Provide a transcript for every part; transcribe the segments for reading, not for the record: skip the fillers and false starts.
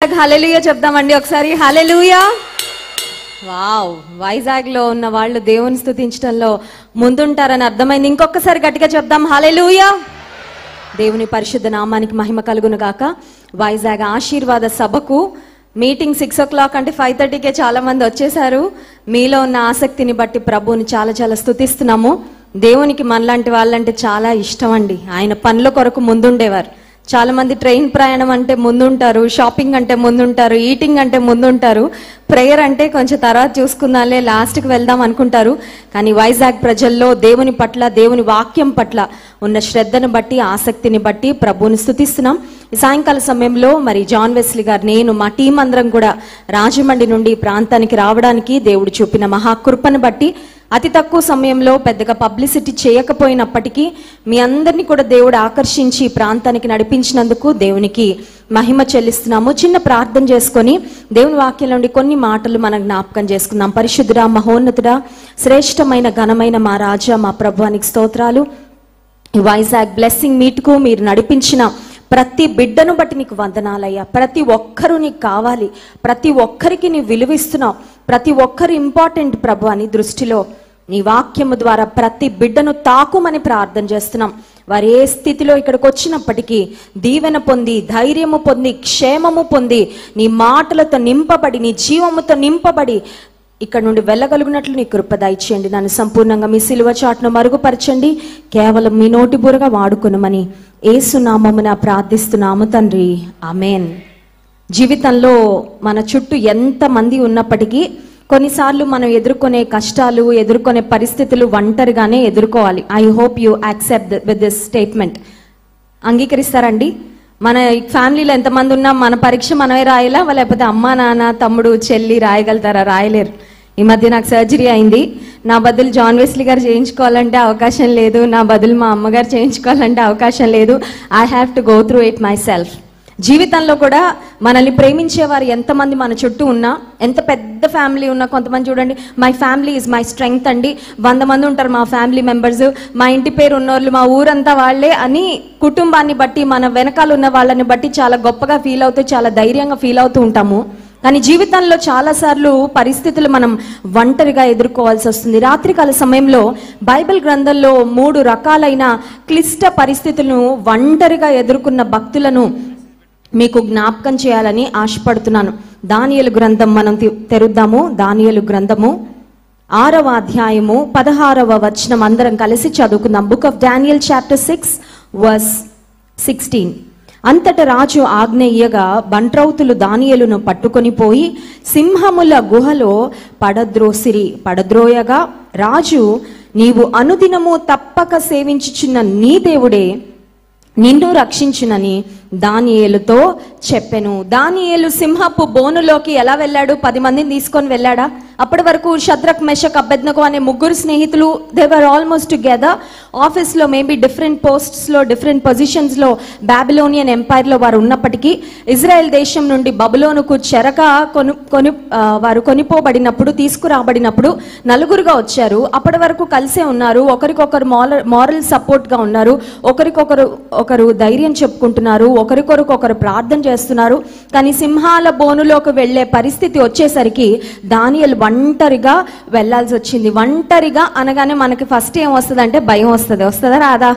వైజాగ్ హల్లెలూయా చెప్దామండి ఒకసారి. హల్లెలూయా. వావ్, వైజాగ్ లో ఉన్న వాళ్ళు దేవుని స్తుతించడంలో ముందుంటారని అర్థమైంది. ఇంకొకసారి గట్టిగా చెప్దాం హల్లెలూయా. దేవుని పరిశుద్ధ నామానికి మహిమ కలుగును గాక. వైజాగ్ ఆశీర్వాద సభకు మీటింగ్ 6 o'clock అంటే 5:30కే చాలా మంది వచ్చేసారు. మీలో ఉన్న ఆసక్తిని బట్టి ప్రభువుని చాలా చాలా స్తుతిస్తున్నాము. దేవునికి మనలాంటి వాళ్ళంటే చాలా ఇష్టం అండి. ఆయన పనుల కొరకు ముందుండేవారు. చాలా మంది ట్రైన్ ప్రయాణం అంటే ముందుంటారు, షాపింగ్ అంటే ముందుంటారు, ఈటింగ్ అంటే ముందుంటారు, ప్రేయర్ అంటే కొంచెం తర్వాత చూసుకుందాంలే లాస్ట్కి వెళ్దాం అనుకుంటారు. కానీ వైజాగ్ ప్రజల్లో దేవుని పట్ల, దేవుని వాక్యం పట్ల ఉన్న శ్రద్ధను బట్టి, ఆసక్తిని బట్టి ప్రభువుని స్తుతిస్తున్నాం. ఈ సాయంకాల సమయంలో మరి జాన్ వెస్లీ గారు, నేను, మా టీం అందరం కూడా రాజమండ్రి నుండి ప్రాంతానికి రావడానికి దేవుడు చూపిన మహాకృపను బట్టి అతి తక్కువ సమయంలో పెద్దగా పబ్లిసిటీ చేయకపోయినప్పటికీ మీ అందరినీ కూడా దేవుడు ఆకర్షించి ప్రాంతానికి నడిపించినందుకు దేవునికి మహిమ చెల్లిస్తున్నాము. చిన్న ప్రార్థన చేసుకొని దేవుని వాక్యం నుండి కొన్ని మాటలు మనం జ్ఞాపకం చేసుకుందాం. పరిశుద్ధుడా, మహోన్నతుడా, శ్రేష్టమైన ఘనమైన మా రాజా, మా ప్రభువానికి స్తోత్రాలు. ఈ వైజాగ్ బ్లెస్సింగ్ మీట్కు మీరు నడిపించిన ప్రతి బిడ్డను బట్టి నీకు వందనాలయ్యా. ప్రతి ఒక్కరూ నీకు కావాలి, ప్రతి ఒక్కరికి నీ విలువిస్తున్నావు, ప్రతి ఒక్కరు ఇంపార్టెంట్ ప్రభు అని దృష్టిలో నీ వాక్యము ద్వారా ప్రతి బిడ్డను తాకుమని ప్రార్థన చేస్తున్నాం. వారు ఏ స్థితిలో ఇక్కడికి వచ్చినప్పటికీ దీవెన పొంది, ధైర్యము పొంది, క్షేమము పొంది, నీ మాటలతో నింపబడి, నీ జీవముతో నింపబడి ఇక్కడ నుండి వెళ్ళగలిగినట్లు నీ కృప దయచేయండి. నన్ను సంపూర్ణంగా మీ సిలువ చాటును మరుగుపరచండి. కేవలం మీ నోటి బూరగా వాడుకొనుమని యేసునామమున ప్రార్థిస్తున్నాము తండ్రి, ఆమేన్. జీవితంలో మన చుట్టూ ఎంతమంది ఉన్నప్పటికీ కొన్నిసార్లు మనం ఎదుర్కొనే కష్టాలు, ఎదుర్కొనే పరిస్థితులు ఒంటరిగానే ఎదుర్కోవాలి. I hope you accept with this statement. అంగీకరిస్తారండి? మన ఫ్యామిలీలో ఎంతమంది ఉన్నా మన పరీక్ష మనమే రాయాలా, లేకపోతే అమ్మా, నాన్న, తమ్ముడు, చెల్లి రాయగలుగుతారా? రాయలేరు. ఈ మధ్య నాకు సర్జరీ అయింది. నా బదులు జాన్ వెస్లీ గారు చేయించుకోవాలంటే అవకాశం లేదు, నా బదులు మా అమ్మగారు చేయించుకోవాలంటే అవకాశం లేదు. I have to go through it my self. జీవితంలో కూడా మనల్ని ప్రేమించేవారు ఎంతమంది మన చుట్టూ ఉన్నా, ఎంత పెద్ద ఫ్యామిలీ ఉన్నా, కొంతమంది చూడండి my family is my strength అండి, 100 మంది ఉంటారు మా ఫ్యామిలీ మెంబర్స్, మా ఇంటి పేరు ఉన్నోళ్ళు, మా ఊరంతా వాళ్లే అని కుటుంబాన్ని బట్టి, మన వెనకాల ఉన్న వాళ్ళని బట్టి చాలా గొప్పగా ఫీల్ అవుతూ, చాలా ధైర్యంగా ఫీల్ అవుతూ ఉంటాము. కానీ జీవితంలో చాలాసార్లు పరిస్థితులు మనం ఒంటరిగా ఎదుర్కోవాల్సి వస్తుంది. రాత్రికాల సమయంలో బైబిల్ గ్రంథంలో 3 రకాలైన క్లిష్ట పరిస్థితులను ఒంటరిగా ఎదుర్కొన్న భక్తులను మీకు జ్ఞాపకం చేయాలని ఆశపడుతున్నాను. దానియేలు గ్రంథం మనం తెరుద్దాము. దానియేలు గ్రంథము 6వ అధ్యాయము 16వ వచనం అందరం కలిసి చదువుకుందాం. Book of Daniel chapter 6 verse 16. అంతట రాజు ఆజ్ఞ ఇయ్యగా బంట్రౌతులు దానియేలును పట్టుకొని పోయి సింహముల గుహలో పడద్రోయగా రాజు, నీవు అనుదినము తప్పక సేవించుచున్న నీ దేవుడే నిన్ను రక్షించునని దానియేలుతో చెప్పెను. దానియేలు సింహపు బోనులోకి ఎలా వెళ్ళాడు? 10 మందిని తీసుకొని వెళ్ళాడా? అప్పటి వరకు షద్రక్, మెషక్, అబెద్నగో అనే 3 స్నేహితులు, దే వర్ ఆల్మోస్ట్ టుగెదర్. ఆఫీస్లో మేబీ డిఫరెంట్ పోస్ట్స్లో, డిఫరెంట్ పొజిషన్స్లో బాబిలోనియన్ ఎంపైర్లో వారు ఉన్నప్పటికీ ఇజ్రాయెల్ దేశం నుండి బబులోనుకు చెరగా వారు కొనిపోబడినప్పుడు, తీసుకురాబడినప్పుడు 4గురుగా వచ్చారు. అప్పటి వరకు కలిసే ఉన్నారు, ఒకరికొకరు మారల్ సపోర్ట్గా ఉన్నారు, ఒకరు ధైర్యం చెప్పుకుంటున్నారు, ఒకరికొకరు ప్రార్థన చేస్తున్నారు. కానీ సింహాల బోనులోకి వెళ్లే పరిస్థితి వచ్చేసరికి దానియేలు ఒంటరిగా వెళ్లాల్సి వచ్చింది. ఒంటరిగా అనగానే మనకి ఫస్ట్ ఏం వస్తుంది అంటే భయం వస్తుంది. వస్తుందా రాదా?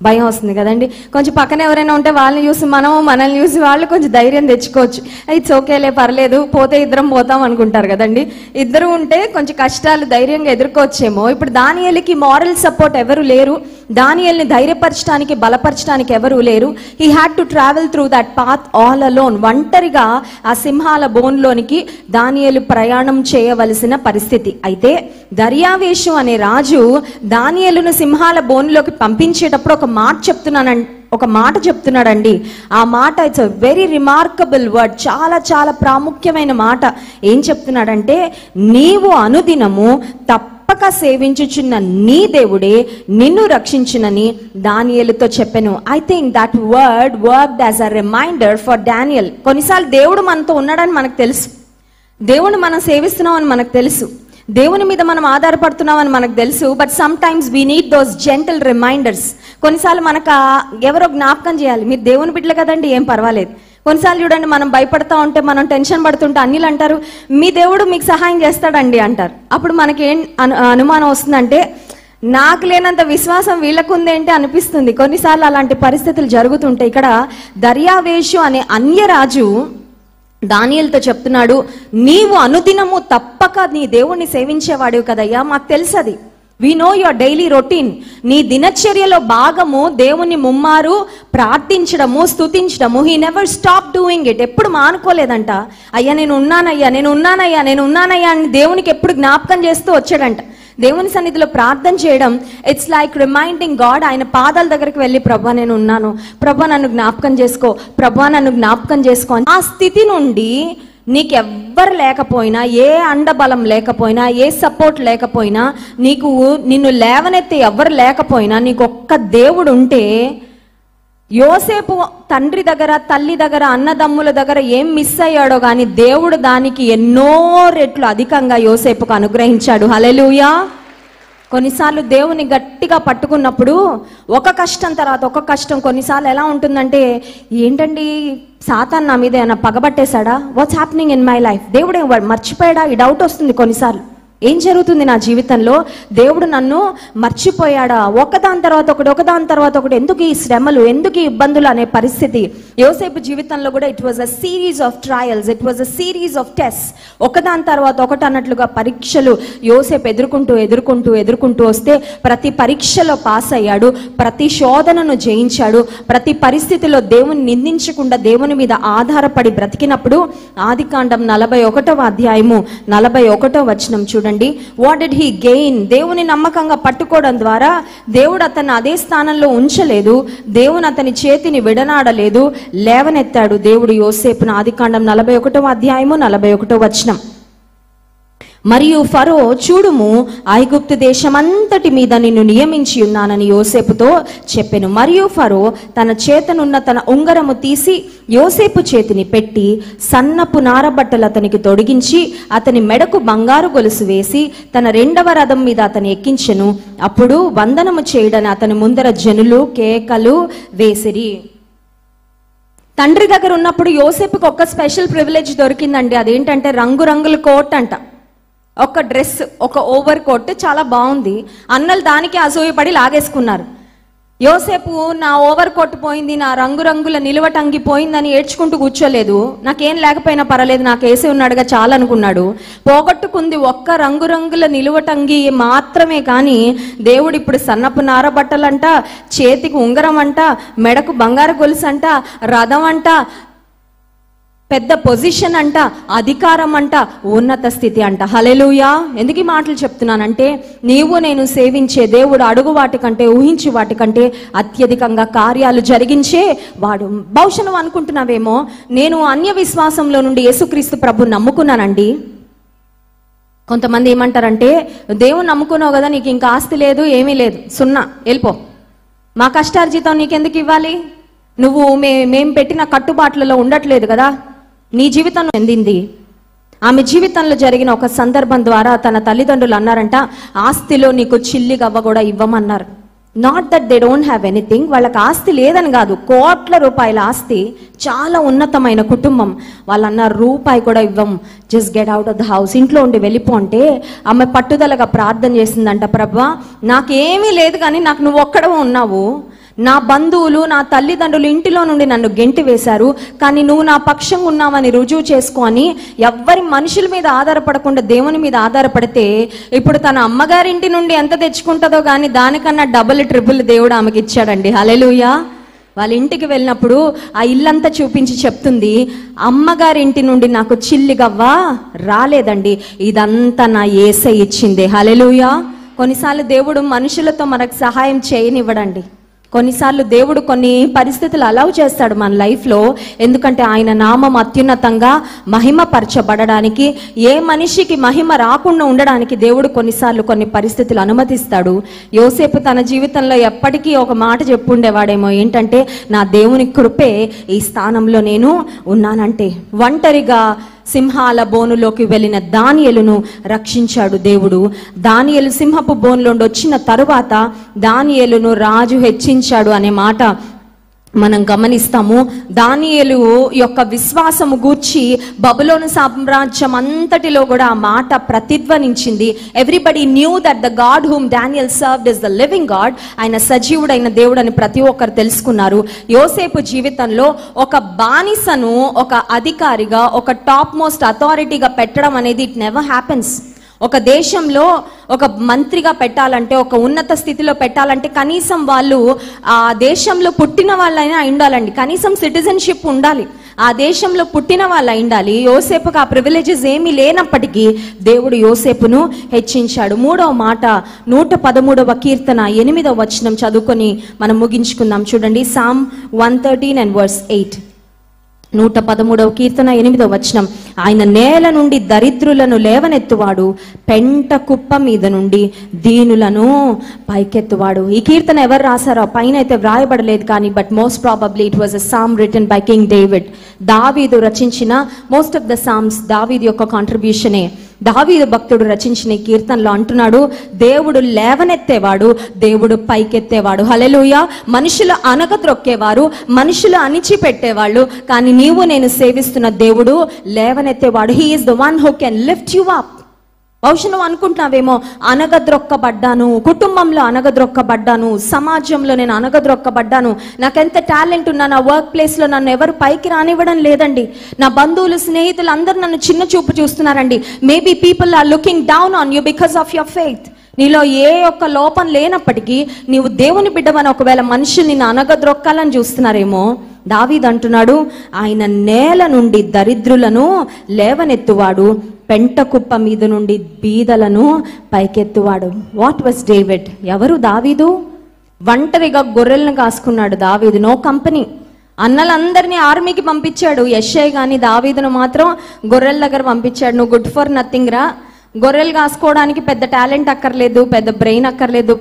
భయం వస్తుంది కదండి. కొంచెం పక్కన ఎవరైనా ఉంటే వాళ్ళని చూసి మనల్ని చూసి వాళ్ళు కొంచెం ధైర్యం తెచ్చుకోవచ్చు. ఇట్స్ ఓకేలే, పర్లేదు, పోతే ఇద్దరం పోతాం అనుకుంటారు కదండి. ఇద్దరు ఉంటే కొంచెం కష్టాలు ధైర్యంగా ఎదుర్కోవచ్చేమో. ఇప్పుడు దానియేలుకి మారల్ సపోర్ట్ ఎవరు లేరు, దానియేలుని ధైర్యపరచడానికి, బలపరచడానికి ఎవరు లేరు. He had to travel through that path all alone. ఒంటరిగా ఆ సింహాల బోన్లోనికి దానియేలు ప్రయాణం చేయవలసిన పరిస్థితి. అయితే దర్యావేషు అనే రాజు దానియేలును సింహాల బోన్లోకి పంపించేటప్పుడు ఒక మాట చెప్తున్నాడండి. ఆ మాట it's a very remarkable word, చాలా చాలా ప్రాముఖ్యమైన మాట. ఏం చెప్తున్నాడంటే, నీవు అనుదినము తప్పక సేవించుచున్న నీ దేవుడే నిన్ను రక్షించునని దానియేలుతో చెప్పెను. I think that word worked as a reminder for Daniel. కొన్నిసార్లు దేవుడు మనతో ఉన్నాడని మనకు తెలుసు, దేవుని మనం సేవిస్తున్నామని మనకు తెలుసు, దేవుని మీద మనం ఆధారపడుతున్నామని మనకు తెలుసు. But sometimes we need those gentle reminders. కొన్నిసార్లు మనకు ఎవరో జ్ఞాపకం చేయాలి, మీరు దేవుని బిడ్డలు కదండి, ఏం పర్వాలేదు, కొన్నిసార్లు చూడండి, మనం భయపడతా ఉంటే, మనం టెన్షన్ పడుతుంటే అన్నిలు అంటారు మీ దేవుడు మీకు సహాయం చేస్తాడండి అంటారు. అప్పుడు మనకి ఏం అనుమానం వస్తుందంటే, నాకు లేనంత విశ్వాసం వీళ్ళకు ఉందేంటి అనిపిస్తుంది. కొన్నిసార్లు అలాంటి పరిస్థితులు జరుగుతుంటాయి. ఇక్కడ దర్యావేషు అనే అన్యరాజు దానియేలుతో చెప్తున్నాడు, నీవు అనుదినము తప్పక నీ దేవుణ్ణి సేవించేవాడు కదయ్యా, మాకు తెలుసది. We know your daily routine. నీ దినచర్యలో భాగము దేవుని ముమ్మారు ప్రార్థించడము, స్తుతించడము. He never stop doing it. ఎప్పుడు మానుకోలేదంట. అయ్యా నేను ఉన్నానయ్యా, నేను ఉన్నానయ్యా, నేను ఉన్నానయ్యా అని దేవునికి ఎప్పుడు జ్ఞాపకం చేస్తూ వచ్చాడంట. దేవుని సన్నిధిలో ప్రార్థన చేయడం ఇట్స్ లైక్ రిమైండింగ్ గాడ్. ఆయన పాదాల దగ్గరికి వెళ్ళి, ప్రభా నేను ఉన్నాను, ప్రభా నన్ను జ్ఞాపకం చేసుకో, ప్రభా నన్ను జ్ఞాపకం చేసుకో. ఆ స్థితి నుండి నీకెవ్వరు లేకపోయినా, ఏ అండబలం లేకపోయినా, ఏ సపోర్ట్ లేకపోయినా, నిన్ను లేవనెత్తే ఎవ్వరు లేకపోయినా, నీకు ఒక్క దేవుడు ఉంటే, యోసేపు తండ్రి దగ్గర, తల్లి దగ్గర, అన్నదమ్ముల దగ్గర ఏం మిస్ అయ్యాడో కానీ దేవుడు దానికి ఎన్నో రెట్లు అధికంగా యోసేపుకు అనుగ్రహించాడు. హల్లెలూయా. కొన్నిసార్లు దేవుని గట్టిగా పట్టుకున్నప్పుడు ఒక కష్టం తర్వాత ఒక కష్టం. కొన్నిసార్లు ఎలా ఉంటుందంటే, ఏంటండి సాతాన్ నా మీద ఏమైనా పగబట్టేశాడా, what's happening in my life, దేవుడు మర్చిపోయాడా, ఈ డౌట్ వస్తుంది కొన్నిసార్లు. ఏం జరుగుతుంది నా జీవితంలో, దేవుడు నన్ను మర్చిపోయాడా, ఒకదాని తర్వాత ఒకటి, ఎందుకు ఈ శ్రమలు, ఎందుకు ఈ ఇబ్బందులు అనే పరిస్థితి. యోసేపు జీవితంలో కూడా it was a series of trials, it was a series of test. ఒకదాని తర్వాత ఒకటి అన్నట్లుగా పరీక్షలు యోసేపు ఎదుర్కొంటూ వస్తే ప్రతి పరీక్షలో పాస్ అయ్యాడు, ప్రతి శోధనను జయించాడు. ప్రతి పరిస్థితిలో దేవుని నిందించకుండా దేవుని మీద ఆధారపడి బ్రతికినప్పుడు ఆదికాండం 41వ అధ్యాయము 41వ వచనం చూడండి. What did he gain? దేవుని నమ్మకంగా పట్టుకోవడం ద్వారా దేవుడు అతన్ని అదే స్థానంలో ఉంచలేదు, దేవుని అతని చేతిని విడనాడలేదు, లేవనెత్తాడు దేవుడు యోసేపును. ఆదికాండం 41వ అధ్యాయము 41వ వచనం. మరియు ఫరో, చూడుము ఐగుప్తు దేశమంతటి మీద నిన్ను నియమించి ఉన్నానని యోసేపుతో చెప్పెను. మరియు ఫరో తన చేతనున్న తన ఉంగరము తీసి యోసేపు చేతిని పెట్టి సన్నపు నారబట్టలు అతనికి తొడిగించి అతని మెడకు బంగారు గొలుసు వేసి తన 2వ రథం మీద అతని ఎక్కించెను. అప్పుడు వందనము చేయడని అతని ముందర జనులు కేకలు వేసిరి. తండ్రి దగ్గర ఉన్నప్పుడు యోసేపుకి ఒక స్పెషల్ ప్రివిలేజ్ దొరికిందండి. అదేంటంటే రంగురంగుల కోట్ అంట. ఒక డ్రెస్, ఒక ఓవర్ కోట్ చాలా బాగుంది. అన్నలు దానికి అసూయపడి లాగేసుకున్నారు. యోసేపు నా ఓవర్ కోట్ పోయింది, నా రంగురంగుల నిలువటంగి పోయిందని ఏడ్చుకుంటూ కూర్చోలేదు. నాకేం లేకపోయినా పర్వాలేదు, నాకు వేసి ఉన్నాడుగా చాలా అనుకున్నాడు. పోగొట్టుకుంది ఒక్క రంగురంగుల నిలువటంగి మాత్రమే. కానీ దేవుడు ఇప్పుడు సన్నపు నార బట్టలంట, చేతికి ఉంగరం అంట, మెడకు బంగారు గొలుసు అంట, రథం అంట, పెద్ద పొజిషన్ అంట, అధికారం అంట, ఉన్నత స్థితి అంట. హల్లెలూయా. ఎందుకు ఈ మాటలు చెప్తున్నానంటే, నీవు నేను సేవించే దేవుడు అడుగు వాటికంటే, ఊహించి వాటికంటే అత్యధికంగా కార్యాలు జరిగించే వాడు. బహుశా నువ్వు అనుకుంటున్నావేమో, నేను అన్య విశ్వాసంలో నుండి యేసుక్రీస్తు ప్రభు నమ్ముకున్నానండి. కొంతమంది ఏమంటారంటే, దేవుని నమ్ముకున్నావు కదా, నీకు ఇంకా ఆస్తి లేదు, ఏమీ లేదు, సున్నా, వెళ్ళిపో, మా కష్టార్జితం నీకెందుకు ఇవ్వాలి, నువ్వు మేము పెట్టిన కట్టుబాట్లలో ఉండట్లేదు కదా. నీ జీవితం చెందింది. ఆమె జీవితంలో జరిగిన ఒక సందర్భం ద్వారా తన తల్లిదండ్రులు అన్నారంట, ఆస్తిలో నీకు చిల్లిగవ్వ కూడా ఇవ్వమన్నారు. Not that they don't have anything, వాళ్ళకి ఆస్తి లేదని కాదు, కోట్ల రూపాయల ఆస్తి, చాలా ఉన్నతమైన కుటుంబం. వాళ్ళు అన్నారు, రూపాయి కూడా ఇవ్వం, just get out of the house, ఇంట్లో ఉండి వెళ్ళిపో అంటే ఆమె పట్టుదలగా ప్రార్థన చేసిందంట, ప్రభా నాకేమీ లేదు కానీ నాకు నువ్వు ఒక్కడే ఉన్నావు, నా బంధువులు నా తల్లిదండ్రులు ఇంటిలో నుండి నన్ను గెంటి వేశారు, కానీ నువ్వు నా పక్షంగా ఉన్నావని రుజువు చేసుకొని ఎవ్వరి మనుషుల మీద ఆధారపడకుండా దేవుని మీద ఆధారపడితే ఇప్పుడు తన అమ్మగారింటి నుండి ఎంత తెచ్చుకుంటుందో కానీ దానికన్నా డబుల్ ట్రిపుల్ దేవుడు ఆమెకి ఇచ్చాడండి. హల్లెలూయా. వాళ్ళ ఇంటికి వెళ్ళినప్పుడు ఆ ఇల్లంతా చూపించి చెప్తుంది, అమ్మగారింటి నుండి నాకు చిల్లిగవ్వ రాలేదండి, ఇదంతా నా యేసయ్య ఇచ్చిందే. హల్లెలూయా. కొన్నిసార్లు దేవుడు మనుషులతో మనకు సహాయం చేయనివ్వడండి. కొన్నిసార్లు దేవుడు కొన్ని పరిస్థితులు అలౌ చేస్తాడు మన లైఫ్లో, ఎందుకంటే ఆయన నామం అత్యున్నతంగా మహిమపరచబడడానికి, ఏ మనిషికి మహిమ రాకుండా ఉండడానికి దేవుడు కొన్నిసార్లు కొన్ని పరిస్థితులు అనుమతిస్తాడు. యోసేపు తన జీవితంలో ఎప్పటికీ ఒక మాట చెప్పుండేవాడేమో, ఏంటంటే నా దేవుని కృపే ఈ స్థానంలో నేను ఉన్నానంటే. ఒంటరిగా సింహాల బోనులోకి వెళ్ళిన దానియేలును రక్షించాడు దేవుడు. దానియేలు సింహపు బోనులోండి వచ్చిన తరువాత దానియేలును రాజు హెచ్చించాడు అనే మాట మనం గమనిస్తాము. దానియేలు యొక్క విశ్వాసము గూర్చి బబులోను సామ్రాజ్యం అంతటిలో కూడా ఆ మాట ప్రతిధ్వనించింది. Everybody knew that the God whom Daniel served is the living God. ఆయన సజీవుడైన దేవుడు అని ప్రతి ఒక్కరు తెలుసుకున్నారు. యోసేపు జీవితంలో ఒక బానిసను ఒక అధికారిగా, ఒక టాప్ మోస్ట్ అథారిటీగా పెట్టడం అనేది ఇట్ నెవర్ హ్యాపెన్స్. ఒక దేశంలో ఒక మంత్రిగా పెట్టాలంటే, ఒక ఉన్నత స్థితిలో పెట్టాలంటే కనీసం వాళ్ళు ఆ దేశంలో పుట్టిన వాళ్ళైనా ఉండాలండి. కనీసం సిటిజన్షిప్ ఉండాలి, ఆ దేశంలో పుట్టిన వాళ్ళు ఉండాలి. యోసేపుకు ఆ ప్రివిలేజెస్ ఏమీ లేనప్పటికీ దేవుడు యోసేపును హెచ్చించాడు. 3వ మాట 113వ కీర్తన 8వ వచనం చదువుకొని మనం ముగించుకుందాం. చూడండి, Psalm 113 and verse 8. 113వ కీర్తన 8వ వచనం. ఆయన నేల నుండి దరిద్రులను లేవనెత్తువాడు, పెంట కుప్ప మీద నుండి దీనులను పైకెత్తువాడు. ఈ కీర్తన ఎవరు రాశారో పైన అయితే వ్రాయబడలేదు, కానీ but most probably it was a psalm written by King David. దావీదు రచించిన మోస్ట్ ఆఫ్ ద సామ్స్ దావీదు యొక్క కాంట్రిబ్యూషనే. దావీదు భక్తుడు రచించిన ఈ కీర్తనలో అంటున్నాడు, దేవుడు లేవనెత్తేవాడు, దేవుడు పైకెత్తేవాడు. హల్లెలూయా. మనుషులు అనగద్రొక్కేవారు, మనుషులు అణిచిపెట్టేవాళ్ళు, కానీ నీవు నేను సేవిస్తున్న దేవుడు లేవనెత్తేవాడు. He is the one who can lift you up. బహుశా నువ్వు అనుకుంటున్నావేమో, అనగద్రొక్కబడ్డాను, కుటుంబంలో అనగద్రొక్కబడ్డాను, సమాజంలో నేను అనగద్రొక్కబడ్డాను, నాకెంత టాలెంట్ ఉన్నా నా వర్క్ ప్లేస్లో నన్ను ఎవరు పైకి రానివ్వడం లేదండి, నా బంధువులు స్నేహితులు అందరూ నన్ను చిన్న చూపు చూస్తున్నారండి. Maybe people are looking down on you because of your faith. నీలో ఏ ఒక్క లోపం లేనప్పటికీ నీవు దేవుని బిడ్డవని ఒకవేళ మనుషులు నిన్ను అనగద్రొక్కాలని చూస్తున్నారేమో. దావీదు అంటున్నాడు, ఆయన నేల నుండి దరిద్రులను లేవనెత్తువాడు, పెంట కుప్ప మీద నుండి బీదలను పైకెత్తువాడు. What was David? ఎవరు దావీదు? ఒంటరిగా గొర్రెలను కాసుకున్నాడు దావీదు. No company. అన్నలందరినీ ఆర్మీకి పంపించాడు యెషై, కానీ దావీదును మాత్రం గొర్రెల దగ్గర పంపించాడు. నువ్వు గుడ్ ఫర్ నథింగ్ రా. గొర్రెలు కాసుకోవడానికి పెద్ద టాలెంట్ అక్కర్లేదు, పెద్ద బ్రెయిన్ అక్కర్లేదు,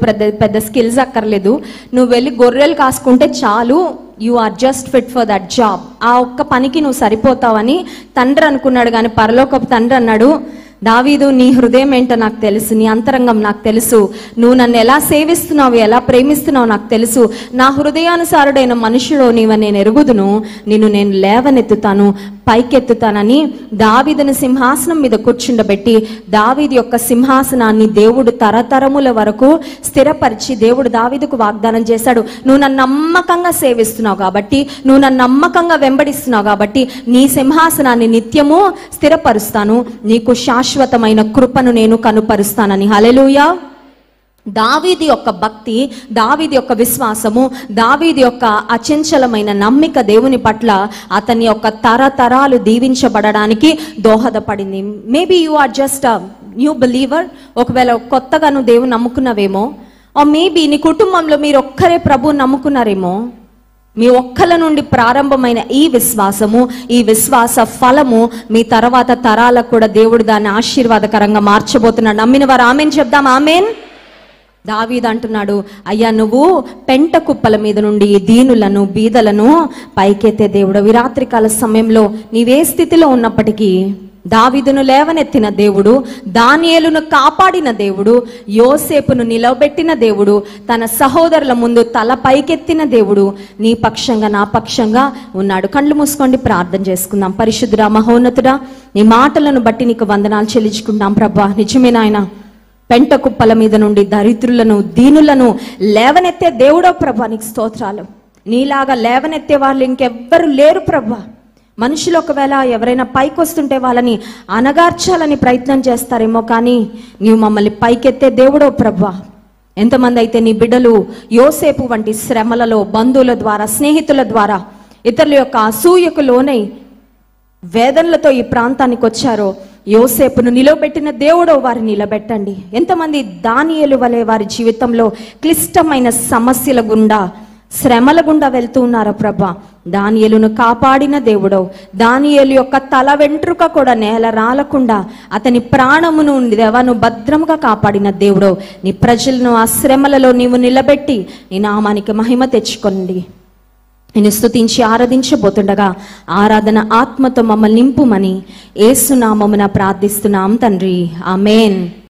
పెద్ద స్కిల్స్ అక్కర్లేదు. నువ్వు వెళ్ళి గొర్రెలు కాసుకుంటే చాలు, you are just fit for that job. ఆ ఒక్క పనికి నువ్వు సరిపోతావని తండ్రి అనుకున్నాడు. కానీ పరలోకపు తండ్రి అన్నాడు, దావీదు, నీ హృదయం ఏంటో నాకు తెలుసు, నీ అంతరంగం నాకు తెలుసు, నువ్వు నన్ను ఎలా సేవిస్తున్నావు, ఎలా ప్రేమిస్తున్నావు నాకు తెలుసు. నా హృదయానుసారుడైన మనుషుడు నీవని నేను ఎరుగుదును, నిన్ను నేను లేవనెత్తుతాను, పైకెత్తుతానని దావీదుని సింహాసనం మీద కూర్చుండబెట్టి, దావీదు యొక్క సింహాసనాన్ని దేవుడు తరతరముల వరకు స్థిరపరిచి దేవుడు దావీదుకు వాగ్దానం చేశాడు, నువ్వు నన్ను నమ్మకంగా సేవిస్తున్నావు కాబట్టి, నువ్వు నన్ను నమ్మకంగా వెంబడిస్తున్నావు కాబట్టి నీ సింహాసనాన్ని నిత్యము స్థిరపరుస్తాను, నీకు శాశ్వతమైన కృపను నేను కనుపరుస్తానని. హల్లెలూయా. దావీదు యొక్క భక్తి, దావీదు యొక్క విశ్వాసము, దావీదు యొక్క అచంచలమైన నమ్మిక దేవుని పట్ల అతని యొక్క తరతరాలు దీవించబడడానికి దోహదపడింది. Maybe you are just a new believer. ఒకవేళ కొత్తగా నువ్వు దేవుని నమ్ముకున్నావేమో, మేబీ నీ కుటుంబంలో మీరు ఒక్కరే ప్రభువు నమ్ముకున్నారేమో. మీ ఒక్కల నుండి ప్రారంభమైన ఈ విశ్వాసము, ఈ విశ్వాస ఫలము మీ తర్వాత తరాలకు కూడా దేవుడు దాన్ని ఆశీర్వాదకరంగా మార్చబోతున్నాడు. నమ్మిన వారు ఆమెన్ చెప్దాం. ఆమెన్. దావీదు అంటున్నాడు, అయ్యా నువ్వు పెంట కుప్పల మీద నుండి దీనులను బీదలను పైకెత్తే దేవుడు. ఈ రాత్రికాల సమయంలో నీవే స్థితిలో ఉన్నప్పటికీ దావీదును లేవనెత్తిన దేవుడు, దానియేలును కాపాడిన దేవుడు, యోసేపును నిలవబెట్టిన దేవుడు, తన సహోదరుల ముందు తల పైకెత్తిన దేవుడు నీ పక్షంగా నా పక్షంగా ఉన్నాడు. కళ్ళు మూసుకోండి, ప్రార్థన చేసుకుందాం. పరిశుద్ధుడా, మహోన్నతుడా, నీ మాటలను బట్టి నీకు వందనాలు చెల్లించుకుంటాం ప్రభా. నిజమే నాయన, పెంట కుప్పల మీద నుండి దరిద్రులను దీనులను లేవనెత్తే దేవుడో ప్రభా, నీకు స్తోత్రాలు. నీలాగా లేవనెత్తే వాళ్ళు ఇంకెవ్వరు లేరు ప్రభా. మనుషులు ఒకవేళ ఎవరైనా పైకి వస్తుంటే వాళ్ళని అనగార్చాలని ప్రయత్నం చేస్తారేమో, కానీ నీవు మమ్మల్ని పైకెత్తే దేవుడో ప్రభా. ఎంతమంది అయితే నీ బిడ్డలు యోసేపు వంటి శ్రమలలో బంధువుల ద్వారా, స్నేహితుల ద్వారా, ఇతరుల యొక్క అసూయకు లోనై వేదనలతో ఈ ప్రాంతానికి వచ్చారో, యోసేపును నిలబెట్టిన దేవుడో వారిని నిలబెట్టండి. ఎంతమంది దానియేలు వలె వారి జీవితంలో క్లిష్టమైన సమస్యల గుండా, శ్రమల గుండా వెళ్తూ ఉన్నారో ప్రభా, దానియేలును కాపాడిన దేవుడో, దానియేలు యొక్క తల వెంట్రుక కూడా నేల రాలకుండా అతని ప్రాణమును దేవను భద్రంగా కాపాడిన దేవుడో, నీ ప్రజలను ఆ శ్రమలలో నీవు నిలబెట్టి నీ నామానికి మహిమ తెచ్చుకోండి. నేను స్తుతించి ఆరాధించబోతుండగా ఆరాధన ఆత్మతో మమ్మల్ని నింపుమని యేసు నామమున ప్రార్థిస్తున్నాం తండ్రి. ఆమేన్.